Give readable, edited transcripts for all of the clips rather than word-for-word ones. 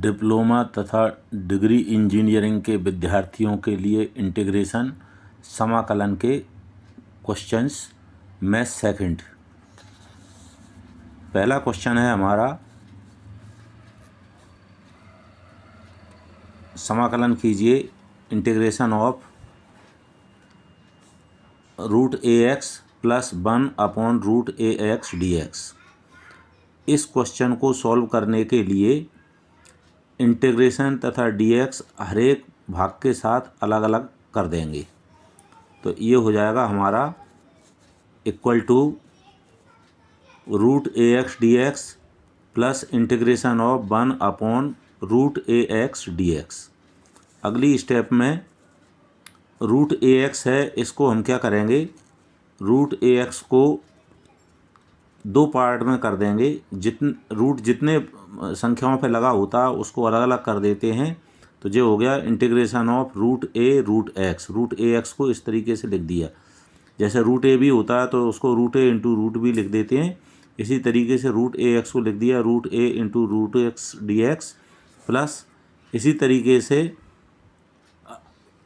Diploma तथा degree engineering के विद्यार्थियों के लिए इंटीग्रेशन समाकलन के क्वेश्चंस मैथ सेकंड। पहला क्वेश्चन है हमारा, समाकलन कीजिए integration of root a x plus 1/√ax dx। इस क्वेश्चन को सॉल्व करने के लिए इंटीग्रेशन तथा dx हर एक भाग के साथ अलग अलग कर देंगे। तो ये हो जाएगा हमारा equal to √ax dx plus integration of 1/√ax dx। अगली स्टेप में √ax है, इसको हम क्या करेंगे, √ax को दो पार्ट में कर देंगे। जितने संख्याओं पे लगा होता है उसको अलग अलग कर देते हैं। तो जो हो गया इंटीग्रेशन ऑफ √a√x। √ax को इस तरीके से लिख दिया, जैसे √a भी होता है तो उसको √a इंटू रूट भी लिख देते हैं। इसी तरीके से √ax को लिख दिया √a into √x dx plus इसी तरीके से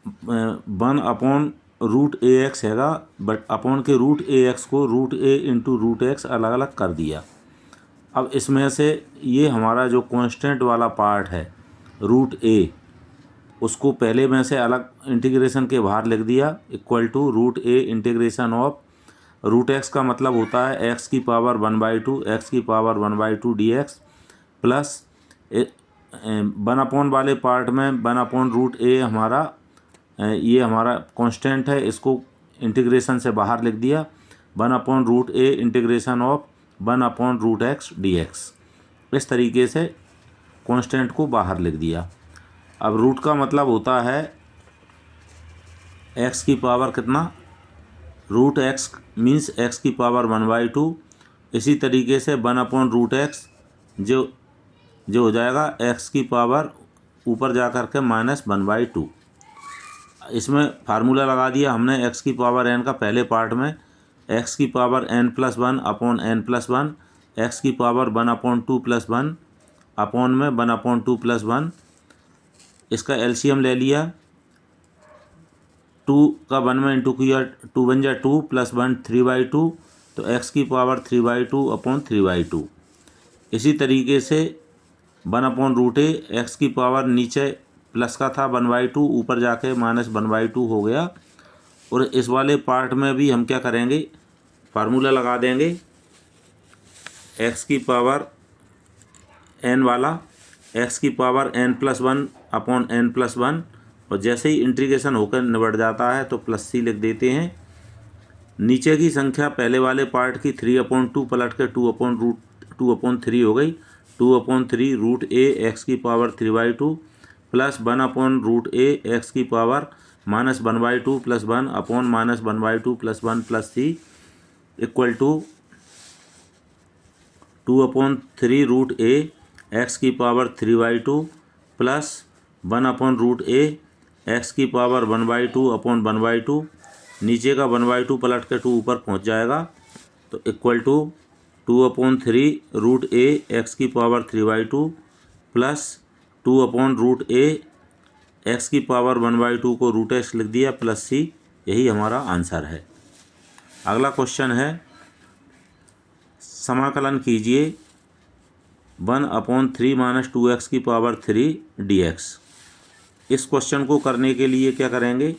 1/√ax हैगा, बट अपॉन के √ax को √a इंटू √x अलग अलग कर दिया। अब इसमें से ये हमारा जो कांस्टेंट वाला पार्ट है √a, उसको पहले में से अलग इंटीग्रेशन के बाहर लिख दिया equal to √a integration of √x का मतलब होता है x की पावर 1/2 x की पावर 1/2 dx प्लस 1 वाले पार्ट में 1/√a हमारा ये हमारा कांस्टेंट है, इसको इंटीग्रेशन से बाहर लिख दिया 1/√a integration of 1/√x dx। इस तरीके से कांस्टेंट को बाहर लिख दिया। अब रूट का मतलब होता है x की पावर कितना, √x मीन्स x की पावर 1/2। इसी तरीके से 1/√x जो हो जाएगा x की पावर ऊपर जा कर के -1/2। इसमें फार्मूला लगा दिया हमने x की पावर n का पहले पार्ट में, x की power n+1 upon n+1, x की पावर 1/2 + 1 अपॉन में 1/2 + 1। इसका एलसीएम ले लिया, 2 का 1 में इंटू किया, 2 × 1 = 2 + 1 3/2, तो x की पावर 3/2 अपॉन 3/2। इसी तरीके से 1/√a x की पावर नीचे प्लस का था 1/2, ऊपर जाके -1/2 हो गया। और इस वाले पार्ट में भी हम क्या करेंगे, फार्मूला लगा देंगे x की पावर n वाला, x की पावर n+1 अपॉन n+1, और जैसे ही इंटीग्रेशन होकर निबट जाता है तो +c लिख देते हैं। नीचे की संख्या पहले वाले पार्ट की 3/2 पलट के 2/3 हो गई। 2/3 √a x की पावर 3/2 प्लस 1/√a x की power -1/2 + 1 upon -1/2 + 1 + c equal to 2/3 √a x की पावर 3/2 प्लस 1/√a x की पावर 1/2 अपॉन 1/2। नीचे का 1/2 पलट के 2 ऊपर पहुंच जाएगा, तो इक्वल टू 2/3 √a x की पावर 3/2 प्लस 2/√a x की पावर 1/2 को √x लिख दिया प्लस c। यही हमारा आंसर है। अगला क्वेश्चन है, समाकलन कीजिए 1/3 - 2x की पावर 3 dx। इस क्वेश्चन को करने के लिए क्या करेंगे,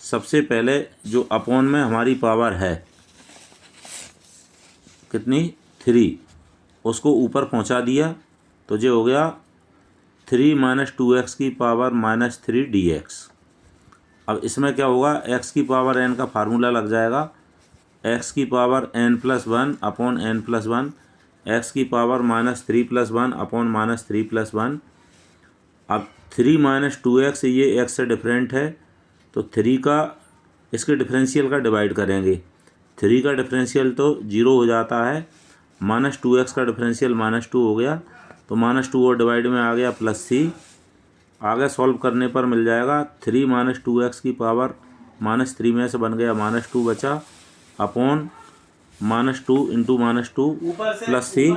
सबसे पहले जो अपॉन में हमारी पावर है कितनी 3, उसको ऊपर पहुंचा दिया, तो जो हो गया 3 - 2x की पावर -3 dx। अब इसमें क्या होगा, x की पावर n का फार्मूला लग जाएगा, x की power n+1 upon n+1, x की पावर -3 + 1 अपॉन -3 + 1। अब 3 - 2x ये x से डिफरेंट है, तो 3 का इसके डिफरेंशियल का डिवाइड करेंगे। 3 का डिफरेंशियल तो 0 हो जाता है, -2x का डिफरेंशियल -2 हो गया, तो -2 और डिवाइड में आ गया +c। आगे सॉल्व करने पर मिल जाएगा 3 - 2x की पावर -3 में से बन गया -2 बचा अपॉन -2 × -2 + c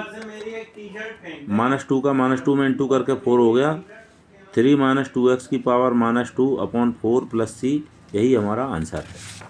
-2 का -2 में इंटू करके 4 हो गया। 3 - 2x की पावर -2 अपॉन 4 प्लस c, यही हमारा आंसर है।